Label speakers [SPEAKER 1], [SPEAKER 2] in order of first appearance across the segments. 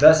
[SPEAKER 1] 10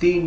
[SPEAKER 1] $3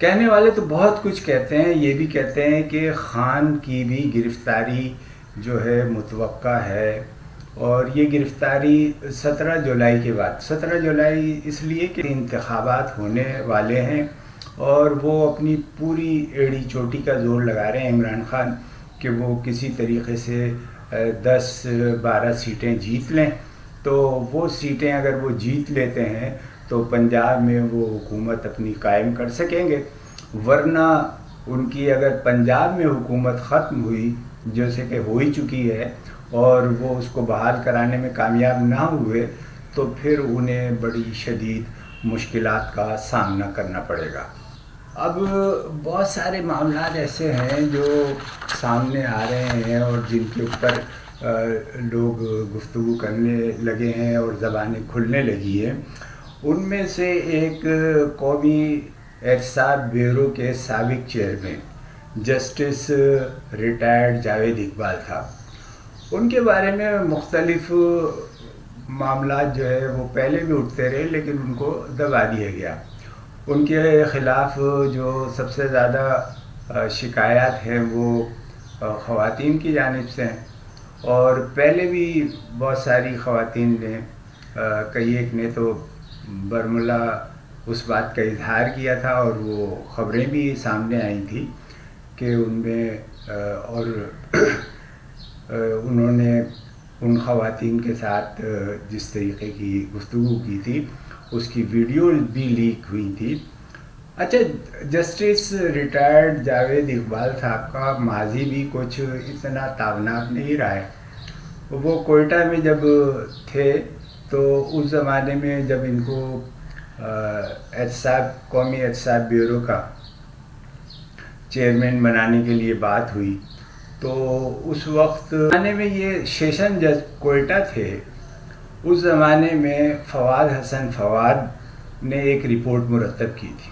[SPEAKER 1] کہنے والے تو بہت کچھ کہتے ہیں، یہ بھی کہتے ہیں کہ خان کی بھی گرفتاری جو ہے متوقع ہے، اور یہ گرفتاری 17 جولائی کے بعد، 17 جولائی اس لیے کہ انتخابات ہونے والے ہیں اور وہ اپنی پوری ایڑی چوٹی کا زور لگا رہے ہیں عمران خان کہ وہ کسی طریقے سے 10-12 سیٹیں جیت لیں. تو وہ سیٹیں اگر وہ جیت لیتے ہیں تو پنجاب میں وہ حکومت اپنی قائم کر سکیں گے، ورنہ ان کی اگر پنجاب میں حکومت ختم ہوئی، جیسے کہ ہو ہی چکی ہے، اور وہ اس کو بحال کرانے میں کامیاب نہ ہوئے تو پھر انہیں بڑی شدید مشکلات کا سامنا کرنا پڑے گا. اب بہت سارے معاملات ایسے ہیں جو سامنے آ رہے ہیں اور جن کے اوپر لوگ گفتگو کرنے لگے ہیں اور زبانیں کھلنے لگی ہیں. ان میں سے ایک قومی احتساب بیورو کے سابق chairman justice retired Javed Iqbal تھا. ان کے بارے میں مختلف معاملات جو ہے وہ پہلے بھی اٹھتے رہے لیکن ان کو دبا دیا گیا. ان کے خلاف جو سب سے زیادہ شکایات ہیں وہ خواتین کی جانب سے ہیں، اور پہلے بھی بہت ساری خواتین نے کئی ایک نے تو برملا اس بات کا اظہار کیا تھا، اور وہ خبریں بھی سامنے آئی تھیں کہ ان میں اور انہوں نے ان خواتین کے ساتھ جس طریقے کی گفتگو کی تھی اس کی ویڈیو بھی لیک ہوئی تھی. اچھا، جسٹس ریٹائرڈ جاوید اقبال صاحب کا ماضی بھی کچھ اتنا تابناک نہیں رہا ہے. وہ کوئٹہ میں جب تھے تو اس زمانے میں جب ان کو قومی احتساب بیورو کا چیئرمین بنانے کے لیے بات ہوئی تو اس وقت زمانے میں یہ سیشن جج کوئٹہ تھے. اس زمانے میں فواد حسن فواد نے ایک رپورٹ مرتب کی تھی،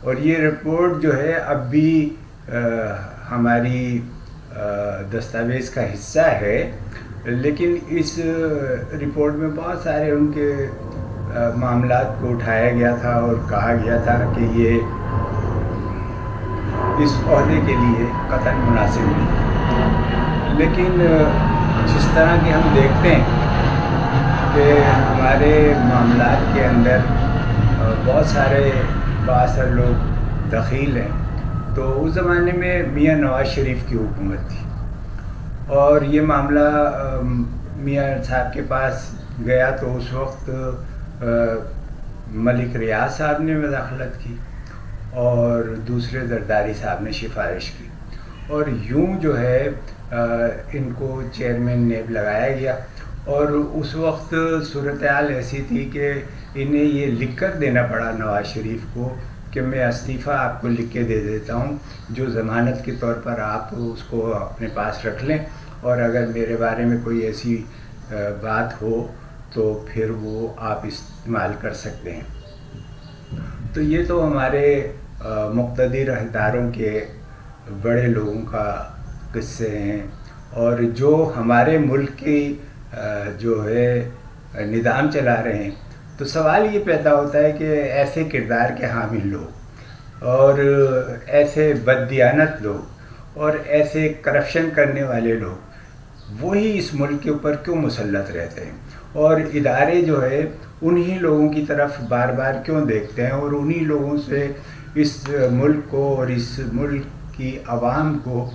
[SPEAKER 1] اور یہ رپورٹ جو ہے اب بھی ہماری دستاویز کا حصہ ہے، لیکن اس رپورٹ میں بہت سارے ان کے معاملات کو اٹھایا گیا تھا اور کہا گیا تھا کہ یہ اس عہدے کے لیے قطعاً مناسب نہیں. لیکن جس طرح کہ ہم دیکھتے ہیں کہ ہمارے معاملات کے اندر بہت سارے بااثر لوگ دخیل ہیں، تو اس زمانے میں میاں نواز شریف کی حکومت تھی اور یہ معاملہ میاں صاحب کے پاس گیا تو اس وقت ملک ریاض صاحب نے مداخلت کی اور دوسرے زرداری صاحب نے سفارش کی، اور یوں جو ہے ان کو چیئرمین نیب لگایا گیا. اور اس وقت صورتحال ایسی تھی کہ انہیں یہ لکھ کر دینا پڑا نواز شریف کو کہ میں استعفیٰ آپ کو لکھ کے دے دیتا ہوں، جو ضمانت کے طور پر آپ اس کو اپنے پاس رکھ لیں، اور اگر میرے بارے میں کوئی ایسی بات ہو تو پھر وہ آپ استعمال کر سکتے ہیں. تو یہ تو ہمارے مقتدر اداروں کے بڑے لوگوں کا قصے ہیں، اور جو ہمارے ملک کی جو ہے نظام چلا رہے ہیں. تو سوال یہ پیدا ہوتا ہے کہ ایسے کردار کے حامل لوگ اور ایسے بددیانت لوگ اور ایسے کرپشن کرنے والے لوگ وہی اس ملک کے اوپر کیوں مسلط رہتے ہیں، اور ادارے جو ہے انہی لوگوں کی طرف بار بار کیوں دیکھتے ہیں اور انہی لوگوں سے اس ملک کو اور اس ملک کی عوام کو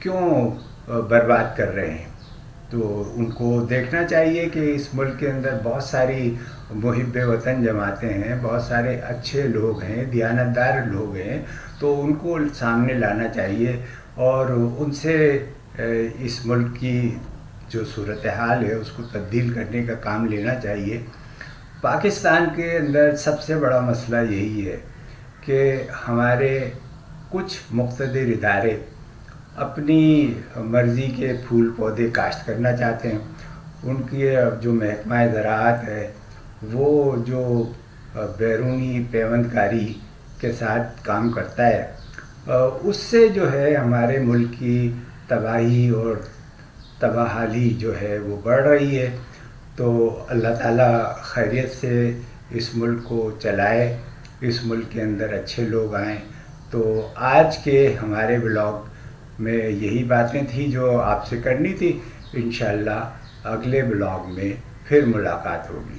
[SPEAKER 1] کیوں برباد کر رہے ہیں. تو ان کو دیکھنا چاہیے کہ اس ملک کے اندر بہت ساری محب وطن جماعتیں ہیں، بہت سارے اچھے لوگ ہیں، دیانتدار لوگ ہیں، تو ان کو سامنے لانا چاہیے اور ان سے اس ملک کی جو صورتحال ہے اس کو تبدیل کرنے کا کام لینا چاہیے. پاکستان کے اندر سب سے بڑا مسئلہ یہی ہے کہ ہمارے کچھ مقتدر ادارے اپنی مرضی کے پھول پودے کاشت کرنا چاہتے ہیں. ان کی جو محکمہ زراعت ہے وہ جو بیرونی پیوند کاری کے ساتھ کام کرتا ہے اس سے جو ہے ہمارے ملک کی تباہی اور تباہی جو ہے وہ بڑھ رہی ہے. تو اللہ تعالیٰ خیریت سے اس ملک کو چلائے، اس ملک کے اندر اچھے لوگ آئیں تو آج کے ہمارے بلاگ میں یہی باتیں تھیں جو آپ سے کرنی تھی. انشاءاللہ اگلے بلاگ میں پھر ملاقات ہوگی.